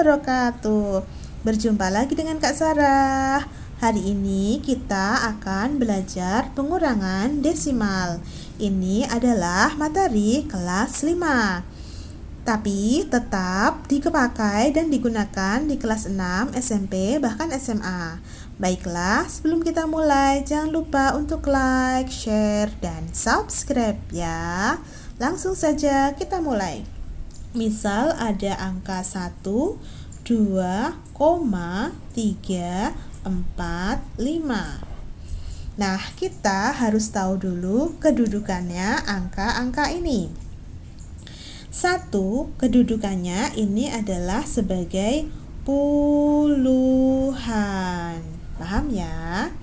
wabarakatuh. Berjumpa lagi dengan Kak Sarah. Hari ini kita akan belajar pengurangan desimal. Ini adalah materi kelas 5. Tapi tetap dipakai dan digunakan di kelas 6, SMP, bahkan SMA. Baiklah, sebelum kita mulai, jangan lupa untuk like, share, dan subscribe ya. Langsung saja kita mulai. Misal ada angka 1, 2, 3, 4, 5. Nah, kita harus tahu dulu kedudukannya angka-angka ini. 1, kedudukannya ini adalah sebagai puluhan. Paham ya?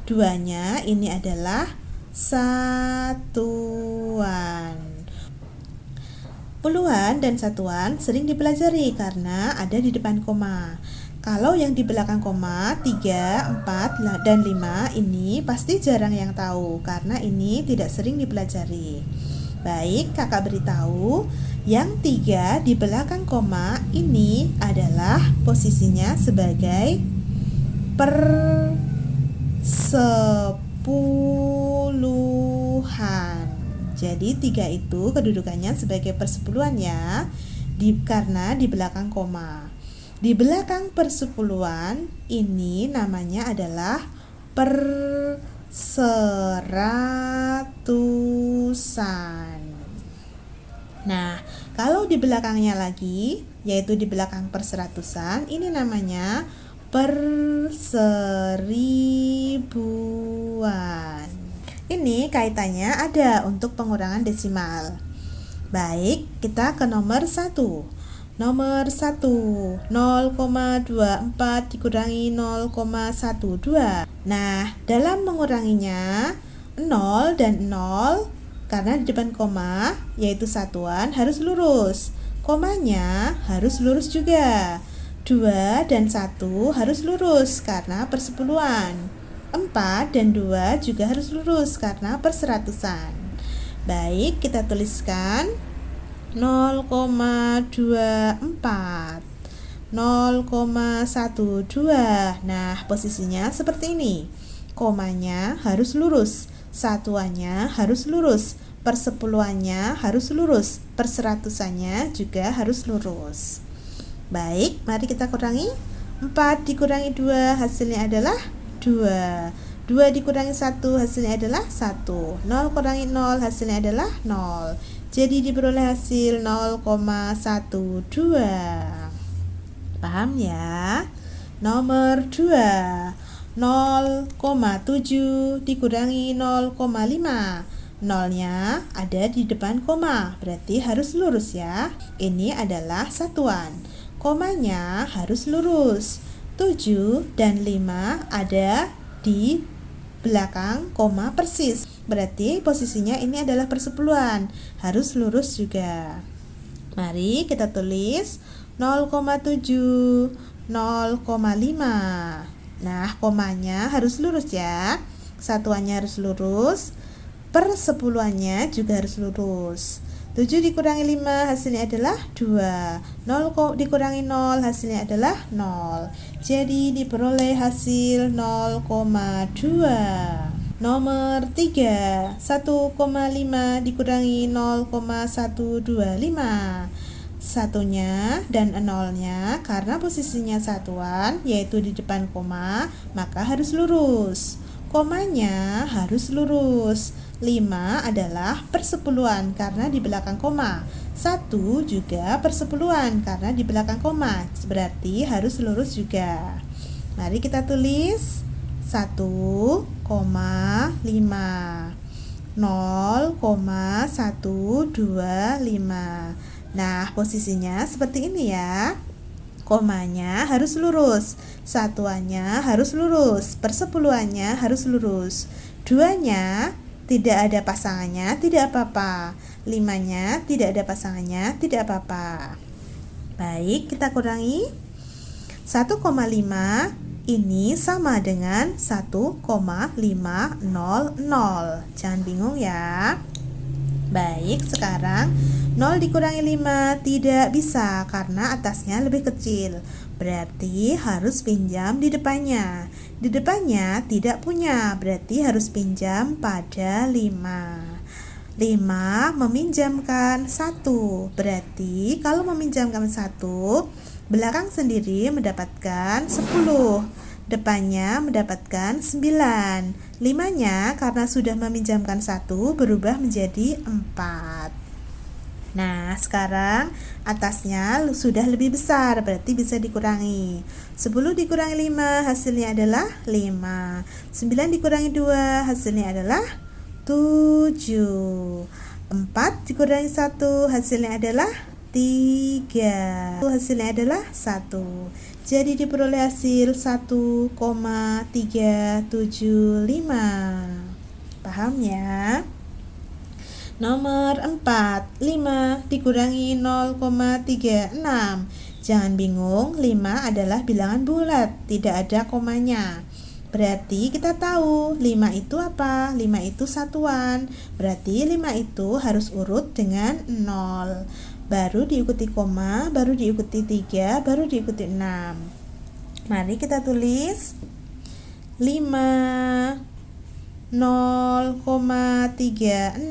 2-nya ini adalah satuan. Puluhan dan satuan sering dipelajari karena ada di depan koma. Kalau yang di belakang koma 3, 4, dan 5 ini pasti jarang yang tahu karena ini tidak sering dipelajari. Baik, kakak beritahu, yang 3 di belakang koma ini adalah posisinya sebagai persepuluhan. Jadi 3 itu kedudukannya sebagai persepuluhan ya, karena di belakang koma. Di belakang persepuluhan ini namanya adalah perseratusan. Nah, kalau di belakangnya lagi, yaitu di belakang perseratusan, ini namanya perseribuan. Ini kaitannya ada untuk pengurangan desimal. Baik, kita ke nomor 1. Nomor 1, 0,24 dikurangi 0,12. Nah, dalam menguranginya 0 dan 0 karena di depan koma, yaitu satuan, harus lurus. Komanya harus lurus juga. 2 dan 1 harus lurus karena persepuluhan. 4 dan 2 juga harus lurus karena perseratusan. Baik, kita tuliskan 0,24, 0,12. Nah, posisinya seperti ini. Komanya harus lurus, satuannya harus lurus, persepuluhannya harus lurus, perseratusannya juga harus lurus. Baik, mari kita kurangi. 4 dikurangi 2 hasilnya adalah 2. 2 dikurangi 1 hasilnya adalah 1. 0 kurangi 0 hasilnya adalah 0. Jadi diperoleh hasil 0,12. Paham ya? Nomor 2, 0,7 dikurangi 0,5. 0-nya ada di depan koma, berarti harus lurus ya. Ini adalah satuan. Komanya harus lurus. 7 dan 5 ada di belakang koma persis. Berarti posisinya ini adalah persepuluhan, harus lurus juga. Mari kita tulis 0,7, 0,5. Nah, komanya harus lurus ya. Satuannya harus lurus, persepuluhannya juga harus lurus. 7 dikurangi 5 hasilnya adalah 2. 0 dikurangi 0 hasilnya adalah 0. Jadi diperoleh hasil 0,2. Nomor 3, 1,5 dikurangi 0,125. Satunya dan 0-nya karena posisinya satuan, yaitu di depan koma, maka harus lurus. Komanya harus lurus. 5 adalah persepuluhan karena di belakang koma. 1 juga persepuluhan karena di belakang koma. Berarti harus lurus juga. Mari kita tulis 1,5, 0,125. Nah, posisinya seperti ini ya. Komanya harus lurus, satuannya harus lurus, persepuluhannya harus lurus. 2-nya tidak ada pasangannya, tidak apa-apa. 5-nya tidak ada pasangannya, tidak apa-apa. Baik, kita kurangi. 1,5 ini sama dengan 1,500. Jangan bingung ya. Baik, sekarang 0 dikurangi 5 tidak bisa karena atasnya lebih kecil. Berarti harus pinjam di depannya. Di depannya tidak punya, berarti harus pinjam pada 5. 5 meminjamkan 1. Berarti kalau meminjamkan 1, belakang sendiri mendapatkan 10. Depannya mendapatkan 9. 5-nya karena sudah meminjamkan 1 berubah menjadi 4. Nah, sekarang atasnya sudah lebih besar, berarti bisa dikurangi. 10 dikurangi 5 hasilnya adalah 5. 9 dikurangi 2 hasilnya adalah 7. 4 dikurangi 1 hasilnya adalah 3. Hasilnya adalah 1. Jadi diperoleh hasil 1,375. Paham ya? Nomor 4, 5 dikurangi 0,36. Jangan bingung, 5 adalah bilangan bulat, tidak ada komanya. Berarti kita tahu 5 itu apa? 5 itu satuan. Berarti 5 itu harus urut dengan 0. Baru diikuti koma, baru diikuti 3, baru diikuti 6. Mari kita tulis 5 0,36.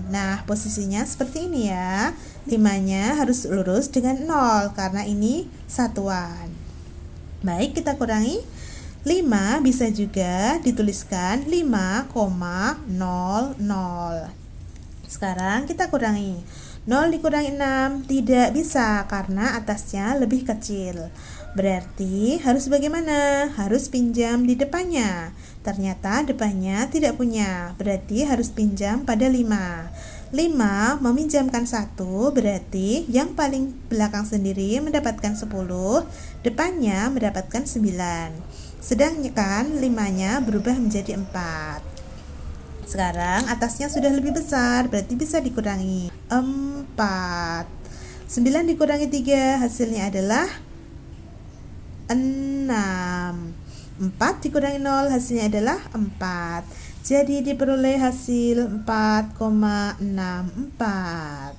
Nah, posisinya seperti ini ya. 5-nya harus lurus dengan 0 karena ini satuan. Baik, kita kurangi. 5 bisa juga dituliskan 5,00. Sekarang kita kurangi. 0 dikurangi 6 tidak bisa karena atasnya lebih kecil. Berarti harus bagaimana? Harus pinjam di depannya. Ternyata depannya tidak punya, berarti harus pinjam pada 5. 5 meminjamkan 1, berarti yang paling belakang sendiri mendapatkan 10, depannya mendapatkan 9. Sedangkan 5-nya berubah menjadi 4. Sekarang atasnya sudah lebih besar, berarti bisa dikurangi 4. 9 dikurangi 3 hasilnya adalah 6. 4 dikurangi 0 hasilnya adalah 4. Jadi diperoleh hasil 4,64.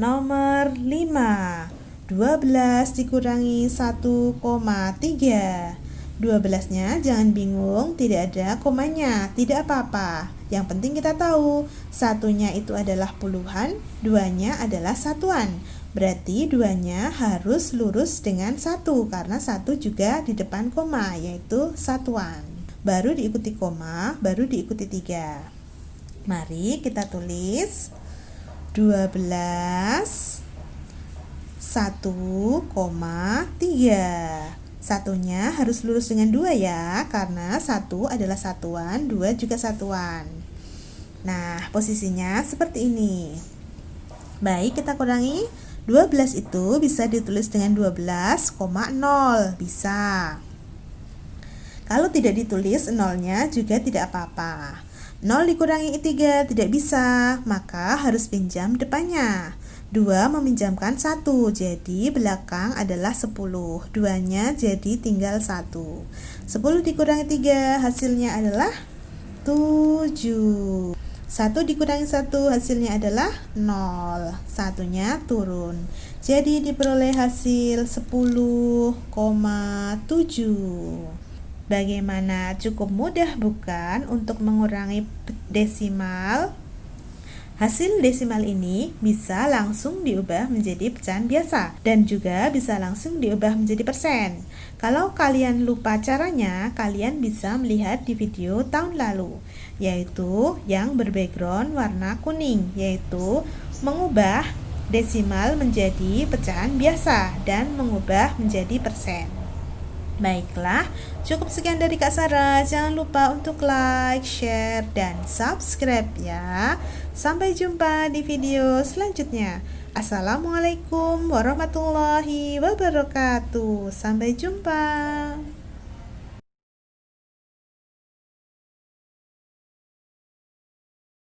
Nomor 5, 12 dikurangi 1,3. 12-nya jangan bingung, tidak ada komanya, tidak apa-apa. Yang penting kita tahu, satunya itu adalah puluhan, 2-nya adalah satuan. Berarti 2-nya harus lurus dengan 1 karena 1 juga di depan koma, yaitu satuan. Baru diikuti koma, baru diikuti 3. Mari kita tulis 12 1,3. Satunya harus lurus dengan 2 ya, karena 1 adalah satuan, 2 juga satuan. Nah, posisinya seperti ini. Baik, kita kurangi. 12 itu bisa ditulis dengan 12,0, bisa. Kalau tidak ditulis 0-nya juga tidak apa-apa. 0 dikurangi 3 tidak bisa, maka harus pinjam depannya. 2 meminjamkan 1, jadi belakang adalah 10. 2-nya jadi tinggal 1. 10 dikurangi 3 hasilnya adalah 7. 1 dikurangi 1 hasilnya adalah 0. Satunya turun. Jadi diperoleh hasil 10,7. Bagaimana? Cukup mudah bukan untuk mengurangi desimal? Hasil desimal ini bisa langsung diubah menjadi pecahan biasa dan juga bisa langsung diubah menjadi persen. Kalau kalian lupa caranya, kalian bisa melihat di video tahun lalu, yaitu yang berbackground warna kuning, yaitu mengubah desimal menjadi pecahan biasa dan mengubah menjadi persen. Baiklah, cukup sekian dari Kak Sarah. Jangan lupa untuk like, share, dan subscribe ya. Sampai jumpa di video selanjutnya. Assalamualaikum warahmatullahi wabarakatuh. Sampai jumpa.